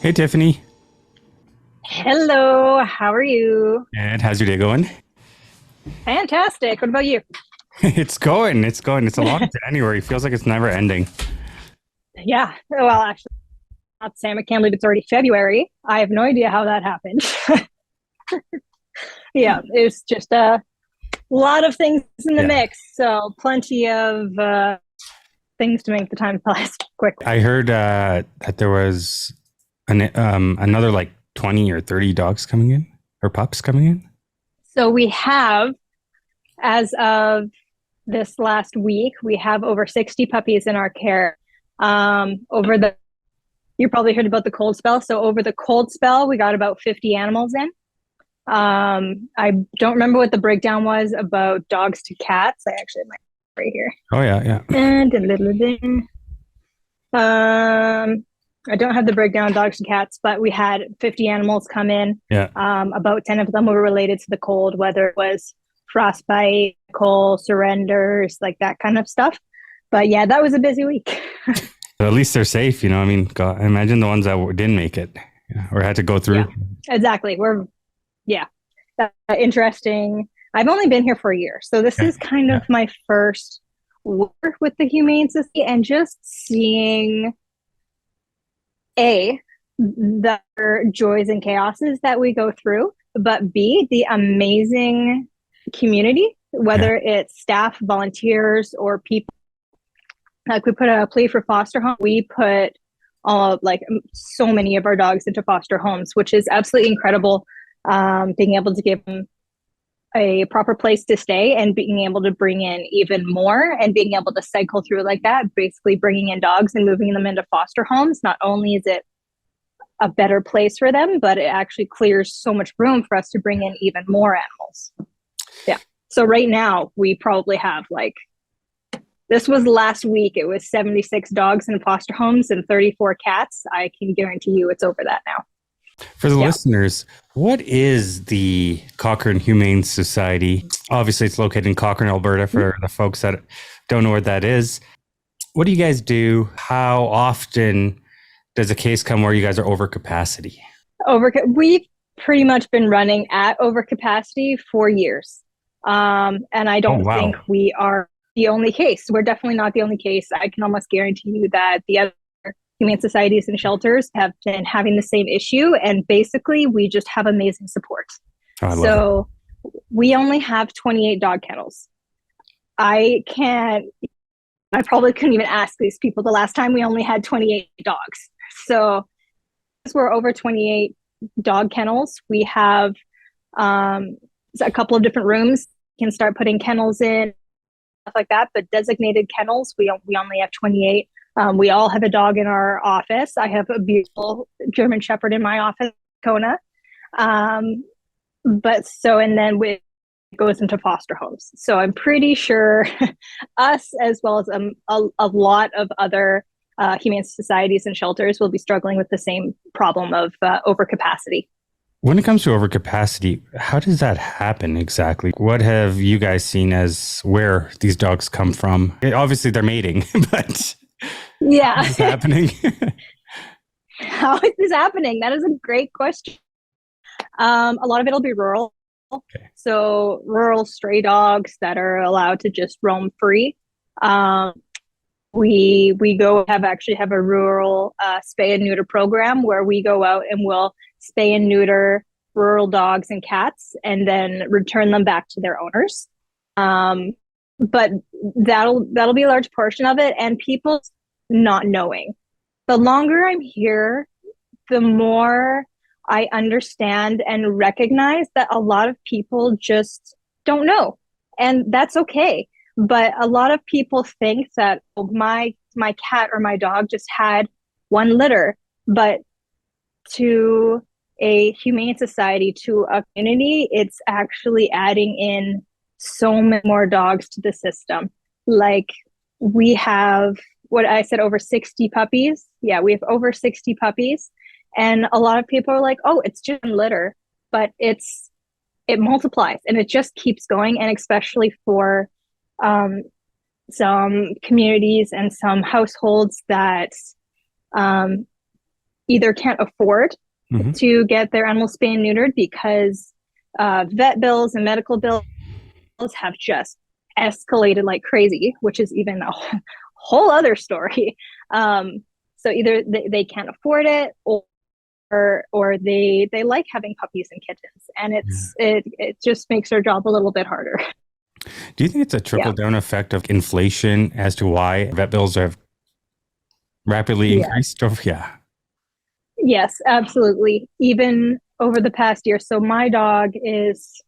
Hey Tiffany, Hello, how are you? and how's your day going? Fantastic. What about you? It's going. It's a long January. Feels like it's never ending. Yeah, well, actually, not Sam. I can't believe it's already February. I have no idea how that happened. Yeah, it's just a lot of things in the Yeah, mix. So, plenty of things to make the time pass quickly. I heard that there was another like 20 or 30 dogs coming in or pups coming in. So, we have, as of this last week, we have over 60 puppies in our care. Over the You probably heard about the cold spell. So over the cold spell, we got about 50 animals in. I don't remember what the breakdown was about dogs to cats. I actually have my right here. Oh yeah, yeah, And I don't have the breakdown dogs to cats, but we had 50 animals come in. yeah. About 10 of them were related to the cold, whether it was frostbite, cold, surrenders, like that kind of stuff. But yeah, that was a busy week. But at least they're safe, you know. I mean, God, imagine the ones that didn't make it, yeah, or had to go through. Yeah, exactly. Yeah, interesting. I've only been here for a year, so this Yeah, is kind yeah, of my first work with the Humane Society and just seeing A, the joys and chaoses that we go through, but B, the amazing community, yeah. whether it's staff, volunteers, or people. Like we put a plea for foster home. We put like so many of our dogs into foster homes, which is absolutely incredible. Being able to give them a proper place to stay and being able to bring in even more and being able to cycle through like that, basically bringing in dogs and moving them into foster homes. Not only is it a better place for them, but it actually clears so much room for us to bring in even more animals. Yeah. So right now we probably have like, this was last week. It was 76 dogs in foster homes and 34 cats. I can guarantee you it's over that now. For the Yeah. listeners, what is the Cochrane Humane Society? Obviously, it's located in Cochrane, Alberta. For the folks that don't know what that is, what do you guys do? How often does a case come where you guys are over capacity? We've pretty much been running at overcapacity for years. And I Oh, don't think wow. we are the only case. We're definitely not the only case. I can almost guarantee you that the other humane societies and shelters have been having the same issue. And basically, we just have amazing support. Oh, I love it. So we only have 28 dog kennels. I can't, I probably couldn't even ask these people the last time we only had 28 dogs. So we're over 28 dog kennels. We have a couple of different rooms. You can start putting kennels in, stuff like that. But designated kennels, we only have 28. We all have a dog in our office. I have a beautiful German Shepherd in my office, Kona. Um, and then it goes into foster homes. So I'm pretty sure us, as well as a lot of other humane societies and shelters, will be struggling with the same problem of overcapacity. When it comes to overcapacity, how does that happen exactly? What have you guys seen as where these dogs come from? Obviously, they're mating, but Yeah. it's happening. How is this happening? That is a great question. A lot of it'll be rural. Okay. So rural stray dogs that are allowed to just roam free. Um, we go have actually have a rural spay and neuter program where we go out and we'll spay and neuter rural dogs and cats and then return them back to their owners. Um, but that'll be a large portion of it, and people not knowing. The longer I'm here, the more I understand and recognize that a lot of people just don't know. And that's okay. But a lot of people think that, oh, my cat or my dog just had one litter. But to a humane society, to a community, it's actually adding in so many more dogs to the system. Like we have what I said, over 60 puppies. Yeah, we have over 60 puppies. And a lot of people are like, oh, it's just litter, but it multiplies and it just keeps going. And especially for um, some communities and some households that um, either can't afford Mhm. to get their animals spayed and neutered because vet bills and medical bills have just escalated like crazy, which is even a whole other story. So either they can't afford it, or they like having puppies and kittens, and it just makes their job a little bit harder. Do you think it's a trickle down effect of inflation as to why vet bills have rapidly increased? Yeah. Yes, absolutely. Even over the past year. So my dog is,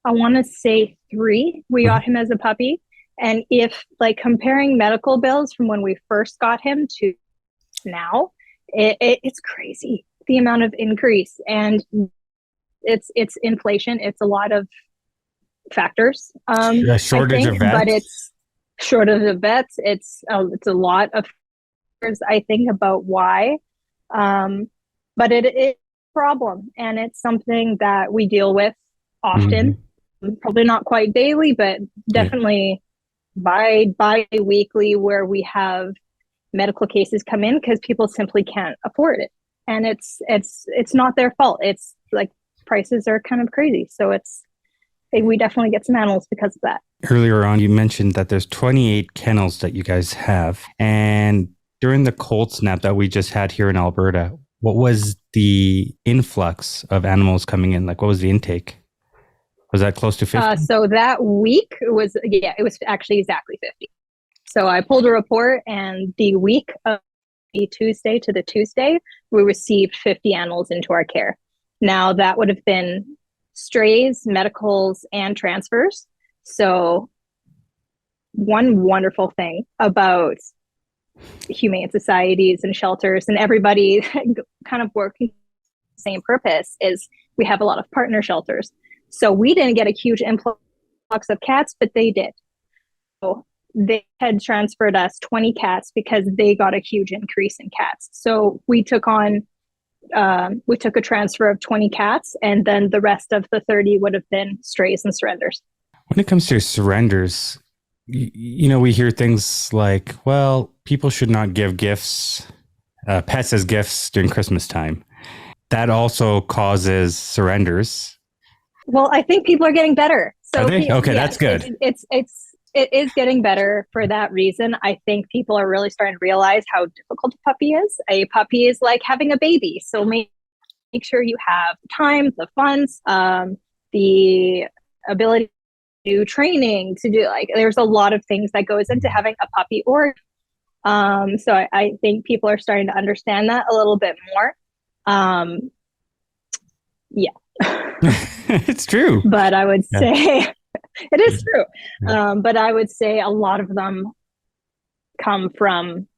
I want to say 3. We got him as a puppy. And if like comparing medical bills from when we first got him to now, it's crazy the amount of increase. And it's inflation. It's a lot of factors. A shortage of vets. But it's shortage of vets. It's a lot of factors, I think, about why. But it's a problem, and it's something that we deal with often. Probably not quite daily, but definitely bi-weekly, where we have medical cases come in because people simply can't afford it, and it's not their fault. It's like prices are kind of crazy, so we definitely get some animals because of that. Earlier on, you mentioned that there's 28 kennels that you guys have, and during the cold snap that we just had here in Alberta, what was the influx of animals coming in? Like, what was the intake? Was that close to 50? So that week it was actually exactly 50. So I pulled a report, and the week of the Tuesday to the Tuesday, we received 50 animals into our care. Now that would have been strays, medicals, and transfers. So one wonderful thing about humane societies and shelters and everybody kind of working the same purpose is we have a lot of partner shelters. So we didn't get a huge influx of cats, but they did. So they had transferred us 20 cats because they got a huge increase in cats. So we took a transfer of 20 cats, and then the rest of the 30 would have been strays and surrenders. When it comes to surrenders, we hear things like, well, people should not give pets as gifts during Christmas time. That also causes surrenders. Well, I think people are getting better. So are they? Okay, that's good. It is getting better for that reason. I think people are really starting to realize how difficult a puppy is. A puppy is like having a baby. So make sure you have time, the funds, the ability to do training, to do there's a lot of things that goes into having a puppy so I think people are starting to understand that a little bit more. It's true. But I would say it is true. But I would say a lot of them come from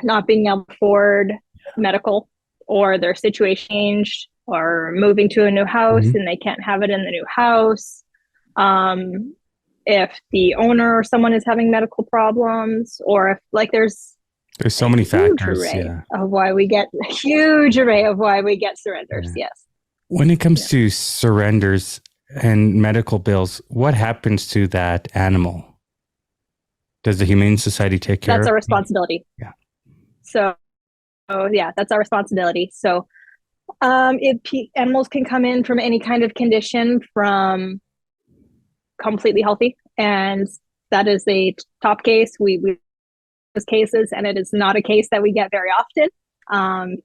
not being able to afford medical, or their situation changed, or moving to a new house and they can't have it in the new house. If the owner or someone is having medical problems, or if there's so many factors of why we get a huge array of why we get surrenders. Yes. When it comes to surrenders and medical bills, what happens to that animal? Does the Humane Society take care of it? That's our responsibility. Yeah. So, that's our responsibility. So, animals can come in from any kind of condition, from completely healthy, and that is a top case. We those cases, and it is not a case that we get very often.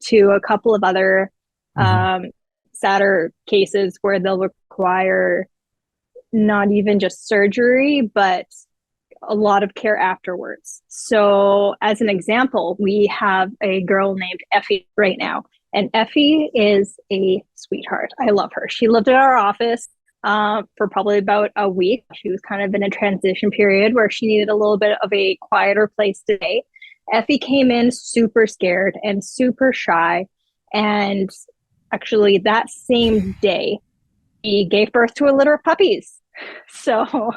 To a couple of other sadder cases where they'll require not even just surgery, but a lot of care afterwards. So as an example, we have a girl named Effie right now, and Effie is a sweetheart. I love her. She lived in our office for probably about a week. She was kind of in a transition period where she needed a little bit of a quieter place to stay. Effie came in super scared and super shy, and actually that same day she gave birth to a litter of puppies. So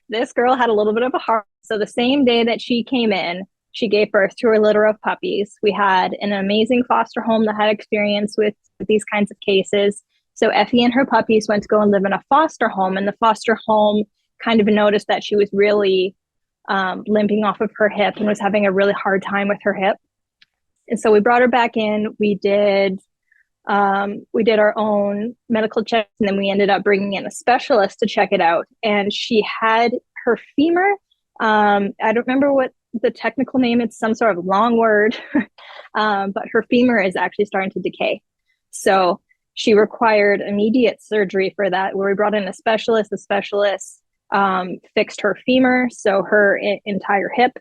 this girl had a little bit of a heart. So the same day that she came in, she gave birth to a litter of puppies. We had an amazing foster home that had experience with these kinds of cases. So Effie and her puppies went to go and live in a foster home, and the foster home kind of noticed that she was really limping off of her hip and was having a really hard time with her hip. And so we brought her back in. We did our own medical checks, and then we ended up bringing in a specialist to check it out. And she had her femur. I don't remember what the technical name. It's some sort of long word, but her femur is actually starting to decay. So she required immediate surgery for that, where we brought in a specialist. The specialist fixed her femur, so her entire hip,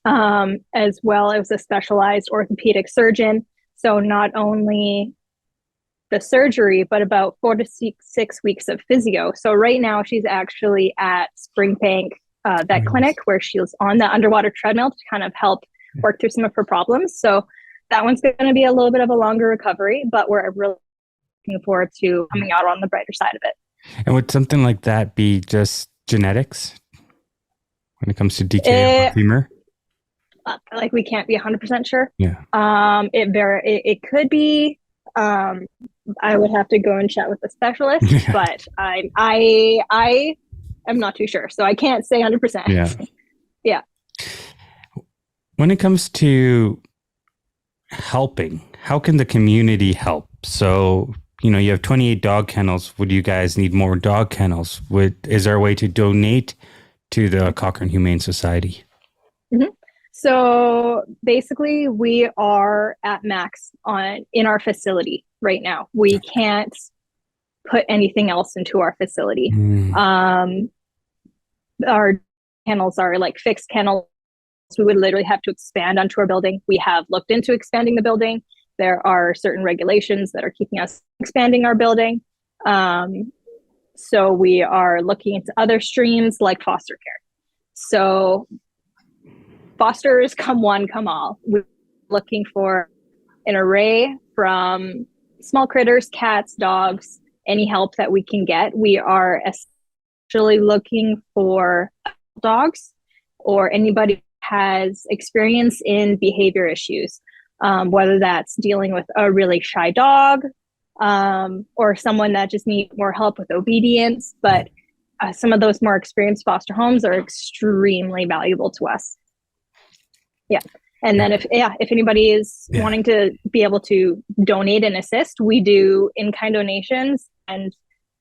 as well as a specialized orthopedic surgeon. So not only the surgery, but about 4 to 6 weeks of physio. So right now she's actually at Springbank Vet Clinic, where she's on the underwater treadmill to kind of help work through some of her problems. So that one's going to be a little bit of a longer recovery, but we're really looking forward to coming out on the brighter side of it. And would something like that be just genetics when it comes to decay of the femur? Like, we can't be 100% sure. Yeah. It could be. I would have to go and chat with the specialist, but I am not too sure, so I can't say 100%. Yeah. Yeah. When it comes to helping, how can the community help? So, you have 28 dog kennels. Would you guys need more dog kennels? Is there a way to donate to the Cochrane Humane Society? Mm-hmm. So basically, we are at max in our facility right now. We can't put anything else into our facility. Our kennels are like fixed kennels. We would literally have to expand onto our building. We have looked into expanding the building. There are certain regulations that are keeping us expanding our building. So we are looking into other streams like foster care. So fosters, come one, come all. We're looking for an array from small critters, cats, dogs, any help that we can get. We are especially looking for dogs or anybody who has experience in behavior issues, whether that's dealing with a really shy dog or someone that just needs more help with obedience. But some of those more experienced foster homes are extremely valuable to us. Yeah. And then if anybody is wanting to be able to donate and assist, we do in-kind donations, and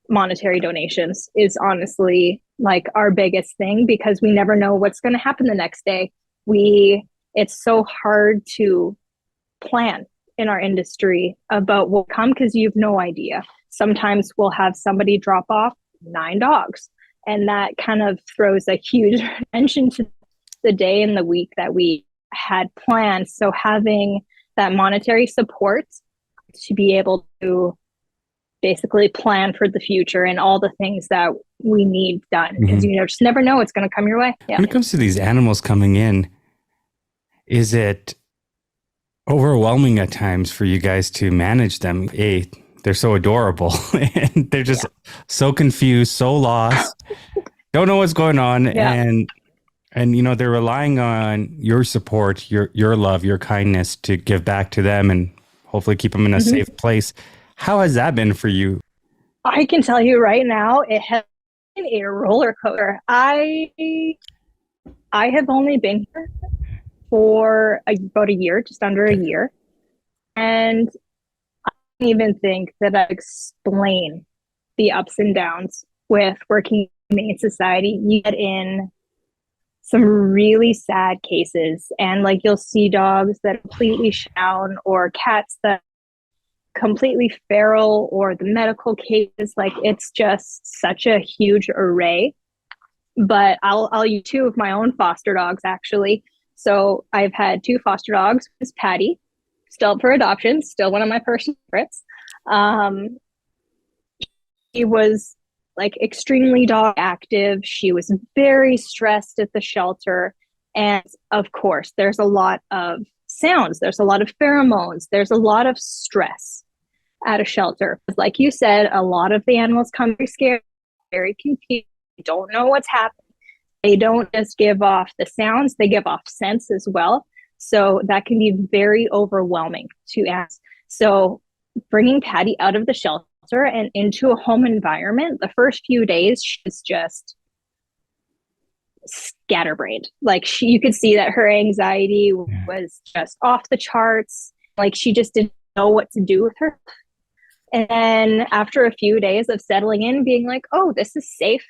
monetary donations is honestly like our biggest thing, because we never know what's going to happen the next day. It's so hard to plan in our industry about what will come, because you have no idea. Sometimes we'll have somebody drop off 9 dogs, and that kind of throws a huge wrench into the day and the week that we had planned. So having that monetary support to be able to basically plan for the future and all the things that we need done, because just never know what's going to come your way. Yeah. When it comes to these animals coming in, is it overwhelming at times for you guys to manage them? They're so adorable and they're just so confused, so lost, don't know what's going on. And they're relying on your support, your love, your kindness to give back to them and hopefully keep them in a safe place. How has that been for you? I can tell you right now, it has been a roller coaster. I have only been here for about a year, just under a year. And I don't even think that I explain the ups and downs with working in the Humane Society. You get in some really sad cases, and like you'll see dogs that are completely down, or cats that are completely feral, or the medical cases. Like, it's just such a huge array. But I'll use 2 of my own foster dogs, actually. So I've had 2 foster dogs. It's Patty, still up for adoption, still one of my personal favorites. He was like extremely dog active. She was very stressed at the shelter. And of course, there's a lot of sounds. There's a lot of pheromones. There's a lot of stress at a shelter. Like you said, a lot of the animals come very scared, very confused, don't know what's happening. They don't just give off the sounds, they give off scents as well. So that can be very overwhelming to ask. So bringing Patty out of the shelter and into a home environment, the first few days, she's just scatterbrained. Like you could see that her anxiety was just off the charts. Like she just didn't know what to do with her. And then after a few days of settling in, being like, oh, this is safe.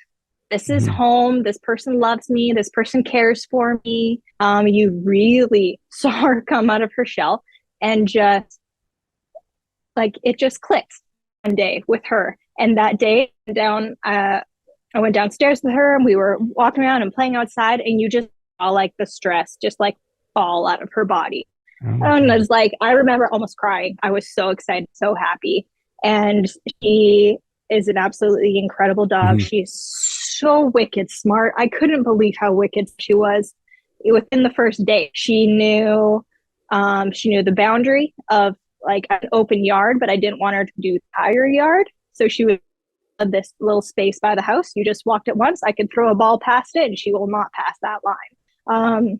This is home. This person loves me. This person cares for me. You really saw her come out of her shell, and just like it just clicked one day with her. And that day I went downstairs with her and we were walking around and playing outside, and you just saw like the stress just like fall out of her body. And it was like, I remember almost crying. I was so excited, so happy. And she is an absolutely incredible dog. She's so wicked smart. I couldn't believe how wicked she was. Within the first day, she knew the boundary of like an open yard, but I didn't want her to do the entire yard. So she was this little space by the house. You just walked it once. I could throw a ball past it and she will not pass that line.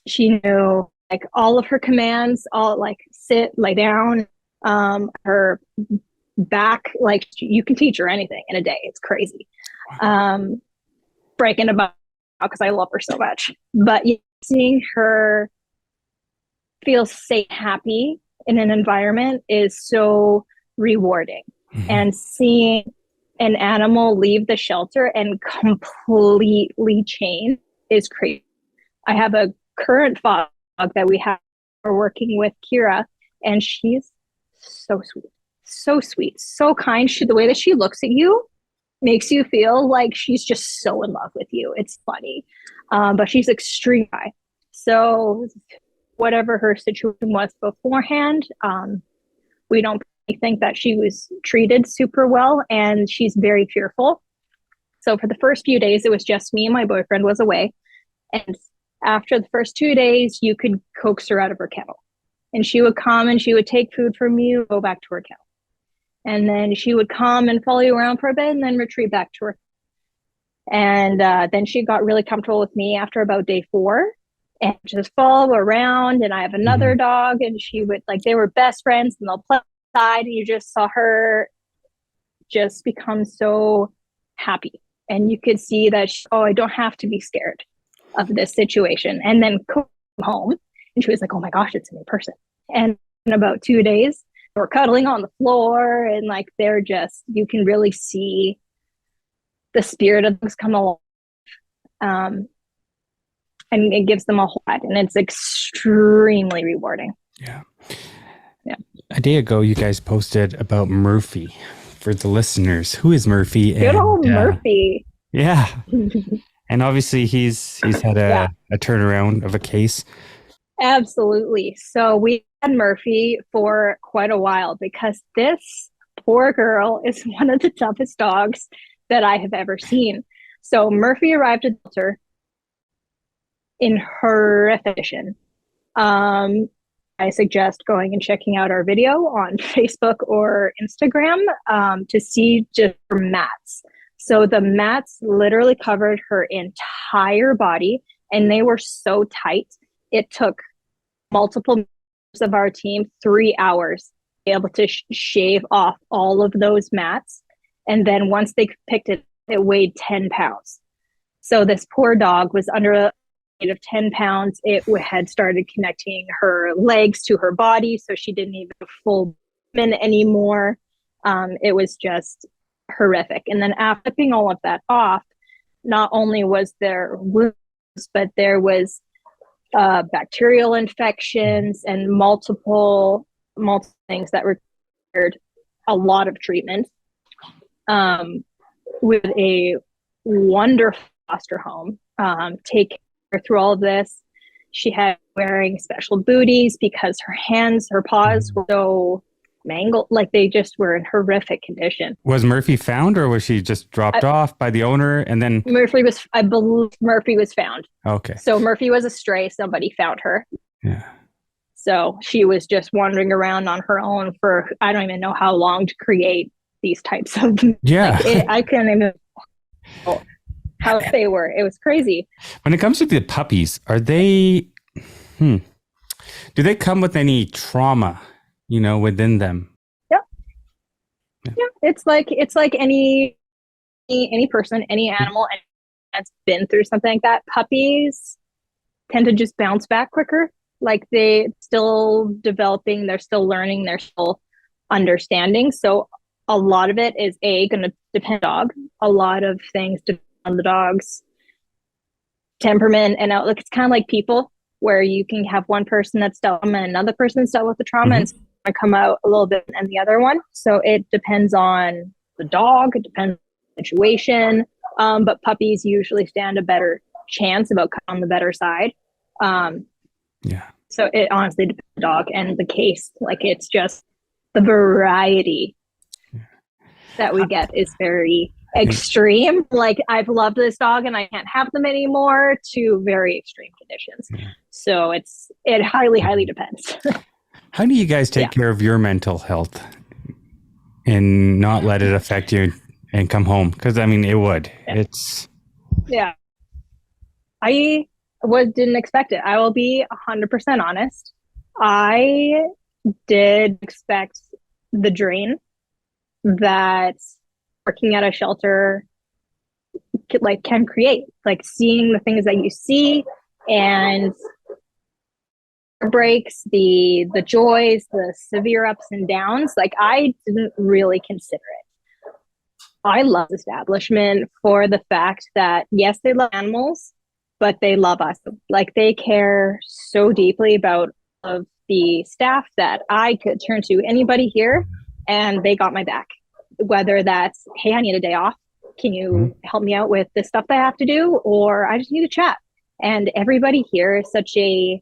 She knew like all of her commands, all like sit, lay down, her back, like you can teach her anything in a day. It's crazy. Breaking about because I love her so much. But seeing her feel safe, happy in an environment is so rewarding. And seeing an animal leave the shelter and completely change is crazy. I have a current dog that we're working with, Kira, and she's so sweet, so kind. The way that she looks at you makes you feel like she's just so in love with you. It's funny, but she's extreme high. So whatever her situation was beforehand, we don't think that she was treated super well, and she's very fearful. So for the first few days, it was just me and my boyfriend was away. And after the first 2 days, you could coax her out of her kennel. And she would come and she would take food from you, go back to her kennel. And then she would come and follow you around for a bit and then retreat back to her. And then she got really comfortable with me after about day 4 and just follow around. And I have another dog, and she would, like, they were best friends, and they'll play outside, and you just saw her just become so happy. And you could see that, I don't have to be scared of this situation. And then come home, and she was like, oh my gosh, it's a new person. And in about 2 days, they were cuddling on the floor, and like they're just, you can really see the spirit of things come along. And it gives them a whole lot, and it's extremely rewarding. Yeah. A day ago, you guys posted about Murphy. For the listeners, who is Murphy? Good old Murphy. Yeah. And obviously he's had a turnaround of a case. Absolutely. So we had Murphy for quite a while because this poor girl is one of the toughest dogs that I have ever seen. So Murphy arrived at the shelter in horrific condition. I suggest going and checking out our video on Facebook or Instagram to see just her mats. So the mats literally covered her entire body, and they were so tight. It took multiple members of our team 3 hours to be able to shave off all of those mats. And then once they picked it, it weighed 10 pounds. So this poor dog was under a weight of 10 pounds. It had started connecting her legs to her body, so she didn't even have full movement anymore. It was just horrific. And then after taking all of that off, not only was there wounds, but there was bacterial infections and multiple things that required a lot of treatment. With a wonderful foster home, take her through all of this. She had wearing special booties because her paws were so mangled, like they just were in horrific condition. Was Murphy found, or was she just dropped off by the owner and then? I believe Murphy was found. Okay. So Murphy was a stray. Somebody found her. Yeah. So she was just wandering around on her own for, I don't even know how long to create these types of, I can't even know how they were. It was crazy. When it comes to the puppies, are they, do they come with any trauma, within them? Yeah. It's like any person, any animal, that's been through something like that. Puppies tend to just bounce back quicker. Like they still developing, they're still learning, they're still understanding. So a lot of it is going to depend on the dog. A lot of things depend on the dog's temperament and outlook. It's kind of like people, where you can have one person that's dealt with and another person that's dealt with the trauma, and I come out a little bit and the other one. So it depends on the dog. It depends on the situation. But puppies usually stand a better chance about coming on the better side. So it honestly depends on the dog and the case. Like it's just the variety that we get is very extreme. Like I've loved this dog and I can't have them anymore, to very extreme conditions. So it highly depends. How do you guys take care of your mental health and not let it affect you and come home? Because I mean, it would. It's I didn't expect it. I will be 100% honest. I did expect the drain that working at a shelter can create, like seeing the things that you see and breaks, the joys, the severe ups and downs. Like I didn't really consider it. I love the establishment for the fact that yes, they love animals, but they love us. Like they care so deeply about of the staff that I could turn to anybody here and they got my back. Whether that's, hey, I need a day off. Can you help me out with this stuff that I have to do? Or I just need to chat. And everybody here is such a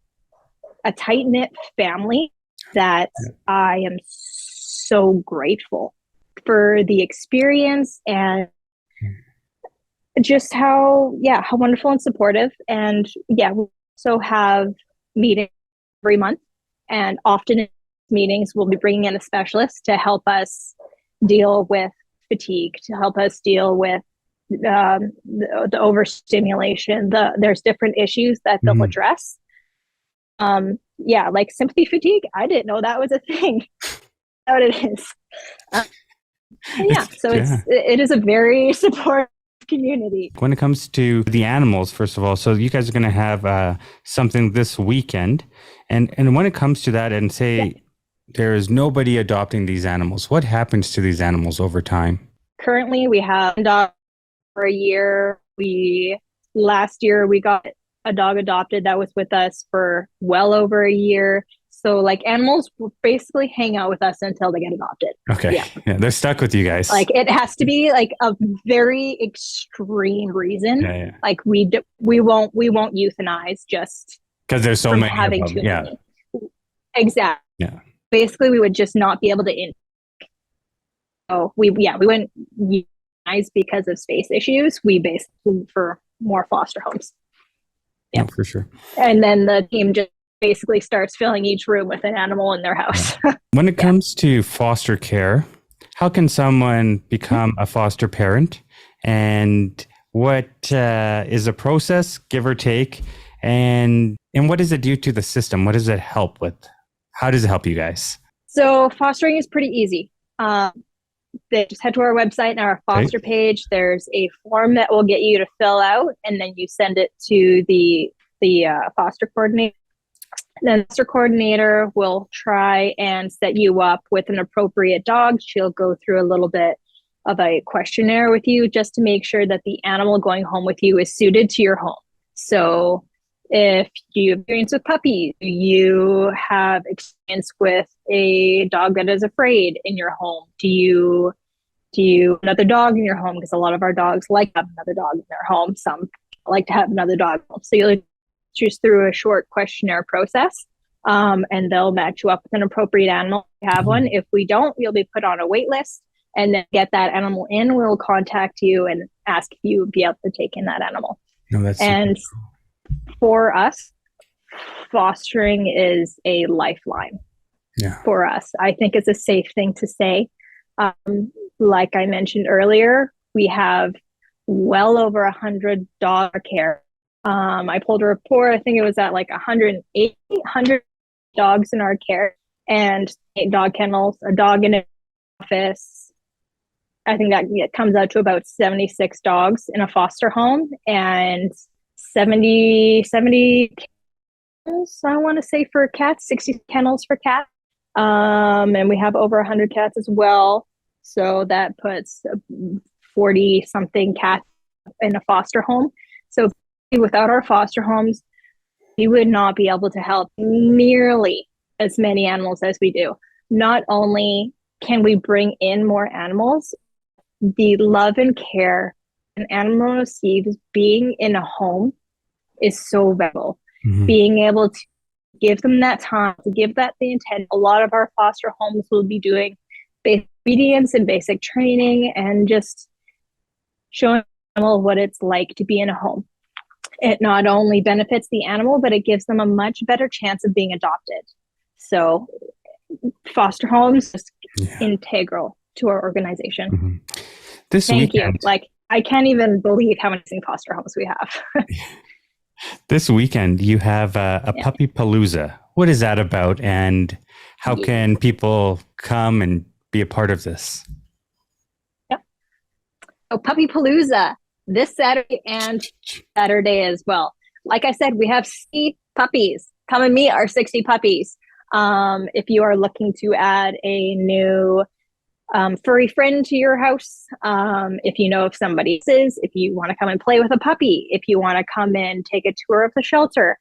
tight-knit family that I am so grateful for the experience and just how wonderful and supportive. And we also have meetings every month, and often in meetings we'll be bringing in a specialist to help us deal with fatigue, to help us deal with the overstimulation. There's different issues that they'll address. Like sympathy fatigue. I didn't know that was a thing. What it is. It is a very supportive community. When it comes to the animals, first of all, so you guys are going to have something this weekend, and when it comes to that, and say there is nobody adopting these animals, what happens to these animals over time? Currently, we have a dog for a year. Last year we got a dog adopted that was with us for well over a year. So like animals will basically hang out with us until they get adopted. Okay. Yeah, they're stuck with you guys. Like it has to be like a very extreme reason. Like we won't euthanize just because there's so many having of them. too many. Exactly. Yeah. Basically, we would just not be able to. So we wouldn't euthanize because of space issues. We basically for more foster homes. Yeah, for sure. And then the team just basically starts filling each room with an animal in their house. When it comes to foster care, how can someone become a foster parent? And what is the process, give or take? And what does it do to the system? What does it help with? How does it help you guys? So fostering is pretty easy. They just head to our website and our foster page. There's a form that will get you to fill out, and then you send it to the foster coordinator. Then the foster coordinator will try and set you up with an appropriate dog. She'll go through a little bit of a questionnaire with you just to make sure that the animal going home with you is suited to your home. So if you have experience with puppies, you have experience with a dog that is afraid in your home. Do you have another dog in your home? Because a lot of our dogs like to have another dog in their home. Some like to have another dog. So you'll choose through a short questionnaire process, and they'll match you up with an appropriate animal if you have one. If we don't, you'll be put on a wait list, and then get that animal in. We'll contact you and ask if you would be able to take in that animal. No, that's and for us, fostering is a lifeline. For us, I think it's a safe thing to say. Like I mentioned earlier, we have well over 100 dog care. I pulled a report. I think it was at like 100 dogs in our care, and 8 dog kennels, a dog in an office, I think that it comes out to about 76 dogs in a foster home and 70 kennels, I want to say, for cats, 60 kennels for cats. And we have over 100 cats as well. So that puts 40 something cats in a foster home. So without our foster homes, we would not be able to help nearly as many animals as we do. Not only can we bring in more animals, the love and care an animal receives being in a home is so valuable. Mm-hmm. Being able to give them that time, to give that the intent. A lot of our foster homes will be doing basic obedience and basic training and just showing animal what it's like to be in a home. It not only benefits the animal, but it gives them a much better chance of being adopted. So foster homes is integral to our organization. Mm-hmm. Thank you. Like, I can't even believe how many foster homes we have. This weekend, you have a PuppyPalooza. What is that about, and how can people come and be a part of this? Yep. So PuppyPalooza this Saturday and Saturday as well. Like I said, we have 60 puppies. Come and meet our 60 puppies. If you are looking to add a new furry friend to your house, if you know if somebody is, if you want to come and play with a puppy, if you want to come and take a tour of the shelter,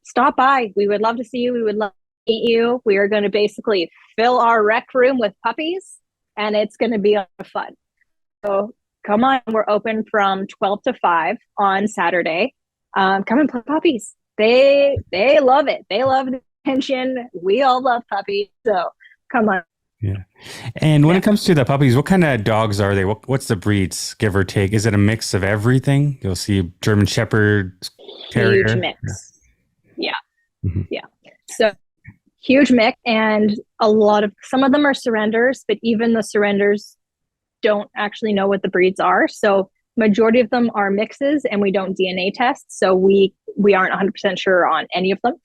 stop by. We would love to see you. We would love to meet you. We are going to basically fill our rec room with puppies, and it's going to be a lot of fun. So come on. We're open from 12 to 5 on Saturday. Come and play puppies. They love it. They love the attention. We all love puppies. So come on. Yeah. And when it comes to the puppies, what kind of dogs are they? What's the breeds, give or take? Is it a mix of everything? You'll see German Shepherd, Terrier. Huge mix. Yeah. Mm-hmm. Yeah. So huge mix, and some of them are surrenders, but even the surrenders don't actually know what the breeds are. So majority of them are mixes, and we don't DNA test. So we aren't 100% sure on any of them.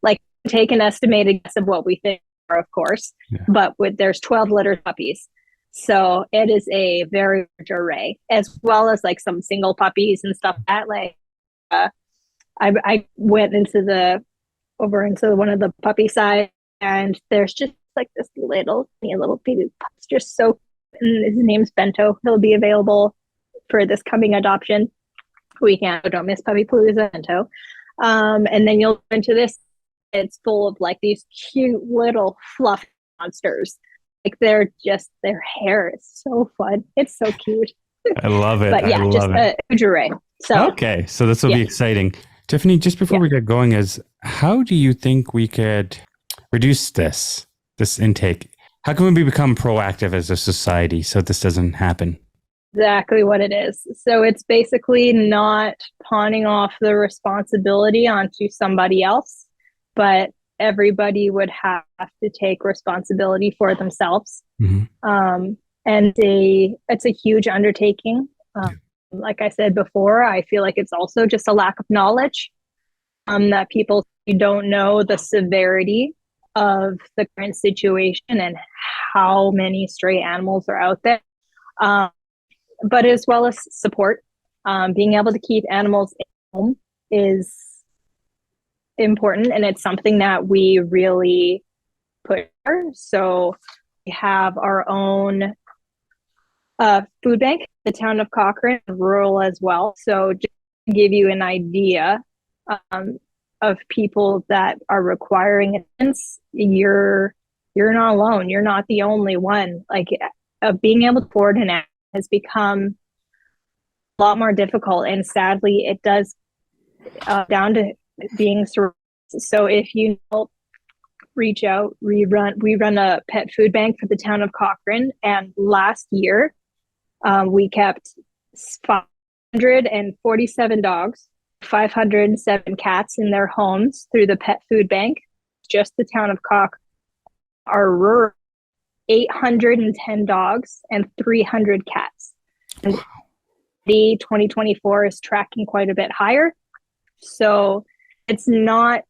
Like, take an estimated guess of what we think, of course, but there's 12 litter puppies, so it is a very large array, as well as like some single puppies and stuff like that. Like I went into one of the puppy side, and there's just like this little baby pup's just so, and his name's Bento. He'll be available for this coming adoption weekend. So don't miss PuppyPalooza, Bento. And then you'll go into this. It's full of like these cute little fluff monsters. Like, their hair is so fun. It's so cute. I love it. But yeah, just a huge array. So okay, so this will be exciting. Tiffany, just before we get going, how do you think we could reduce this intake? How can we become proactive as a society so this doesn't happen? Exactly what it is. So it's basically not pawning off the responsibility onto somebody else, but everybody would have to take responsibility for themselves. Mm-hmm. And it's a huge undertaking. Like I said before, I feel like it's also just a lack of knowledge, that people don't know the severity of the current situation and how many stray animals are out there. But as well as support, being able to keep animals at home is important, and it's something that we really put for. So we have our own food bank, the town of Cochran, rural as well. So just to give you an idea of people that are requiring assistance, you're not alone. You're not the only one. Like, being able to afford an animal has become a lot more difficult, and sadly, it does down to being surrounded. So if you reach out, we run a pet food bank for the town of Cochran, and last year we kept 547 dogs, 507 cats in their homes through the pet food bank. Just the town of Cochran. Our rural, 810 dogs and 300 cats. And the 2024 is tracking quite a bit higher. So it's not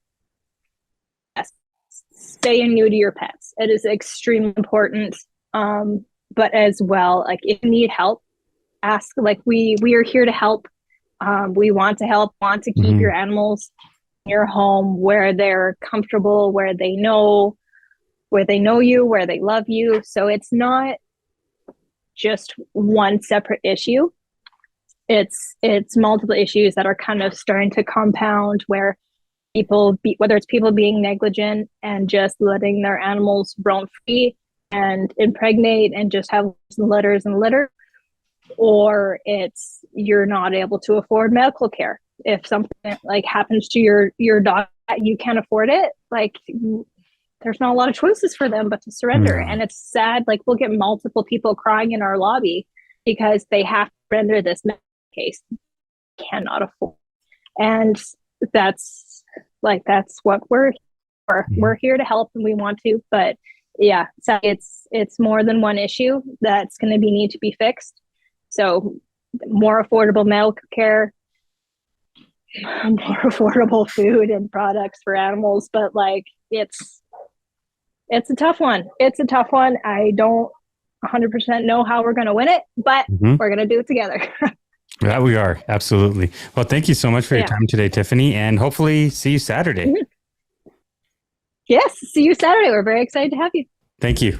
spay and neuter your pets. It is extremely important. but as well, like if you need help, ask. Like we are here to help. We want to help, want to keep your animals in your home where they're comfortable, where they know you, where they love you. So it's not just one separate issue. It's multiple issues that are kind of starting to compound, where whether it's people being negligent and just letting their animals roam free and impregnate and just have litters and litter, or it's you're not able to afford medical care. If something like happens to your dog, you can't afford it, like there's not a lot of choices for them but to surrender. And it's sad, like we'll get multiple people crying in our lobby because they have to surrender this case, cannot afford. And that's what we're for. We're here to help and we want to, but yeah, so it's more than one issue that's going to need to be fixed. So more affordable medical care, more affordable food and products for animals, but like it's a tough one. It's a tough one. I don't 100% know how we're going to win it, but we're going to do it together. Yeah, we are. Absolutely. Well, thank you so much for your time today, Tiffany, and hopefully see you Saturday. Yes, see you Saturday. We're very excited to have you. Thank you.